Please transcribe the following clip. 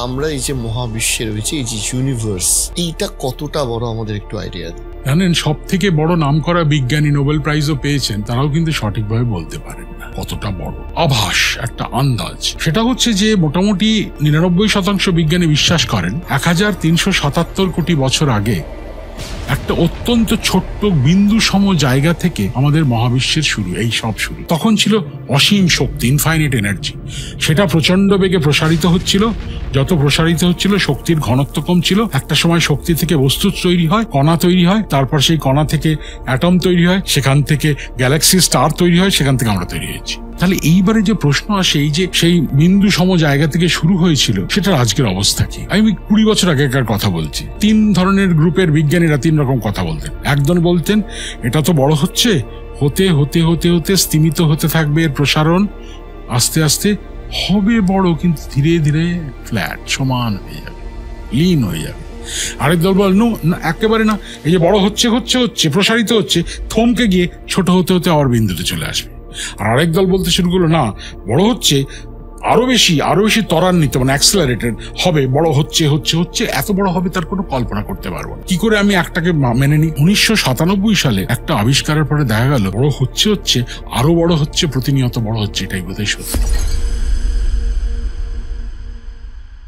আমরা এই যে মহাবিশ্বে রয়েছে, এই যে ইউনিভার্স, এইটা কতটা বড় আমাদের একটু আইডিয়া জানেন? সব থেকে বড় নামকরা বিজ্ঞানী নোবেল প্রাইজও পেয়েছেন, তারাও কিন্তু সঠিকভাবে বলতে পারেন না কতটা বড়। আভাস, একটা আন্দাজ। সেটা হচ্ছে যে মোটামুটি 99% বিজ্ঞানী বিশ্বাস করেন 1377 কোটি বছর আগে একটা অত্যন্ত ছোট্ট বিন্দু সম জায়গা থেকে আমাদের মহাবিশ্বের শুরু, এই সব শুরু। তখন ছিল অসীম শক্তি, ইনফাইনাইট এনার্জি। সেটা প্রচন্ড বেগে প্রসারিত হচ্ছিল। যত প্রসারিত হচ্ছিল শক্তির ঘনত্ব কম ছিল। একটা সময় শক্তি থেকে বস্তু তৈরি হয়, কণা তৈরি হয়, তারপর সেই কণা থেকে অ্যাটম তৈরি হয়, সেখান থেকে গ্যালাক্সি স্টার তৈরি হয়, সেখান থেকে আমরা তৈরি হয়েছি। তাহলে এইবারে যে প্রশ্ন আসে, এই যে সেই বিন্দু সম জায়গা থেকে শুরু হয়েছিল, সেটার আজকের অবস্থা কি? আমি 20 বছর আগেকার কথা বলছি। 3 ধরনের গ্রুপের বিজ্ঞানীরা 3 রকম কথা বলতেন। একজন বলতেন এটা তো বড় হচ্ছে, হতে হতে হতে হতে স্তিমিত হতে থাকবে এর প্রসারণ, আস্তে আস্তে হবে বড়, কিন্তু ধীরে ধীরে ফ্ল্যাট, সমান হয়ে যাবে, লীন হয়ে যাবে। আরেক দল বল না, একেবারে না, এই যে বড় হচ্ছে হচ্ছে হচ্ছে প্রসারিত হচ্ছে, থমকে গিয়ে ছোট হতে হতে আবার বিন্দুতে চলে আসবে। আর আরেক দল বলতে শুরু করলো না, বড় হচ্ছে, আরো বেশি ত্বরান্বিত, মানে অ্যাক্সেলারেটেড হবে, বড় হচ্ছে হচ্ছে হচ্ছে, এত বড় হবে তার কোনো কল্পনা করতে পারবো না। কি করে আমি একটাকে মেনে নিই? 1997 সালে একটা আবিষ্কারের পরে দেখা গেল বড় হচ্ছে আরো বড় হচ্ছে, প্রতিনিয়ত বড় হচ্ছে, এটাই বোধহয় সত্যি।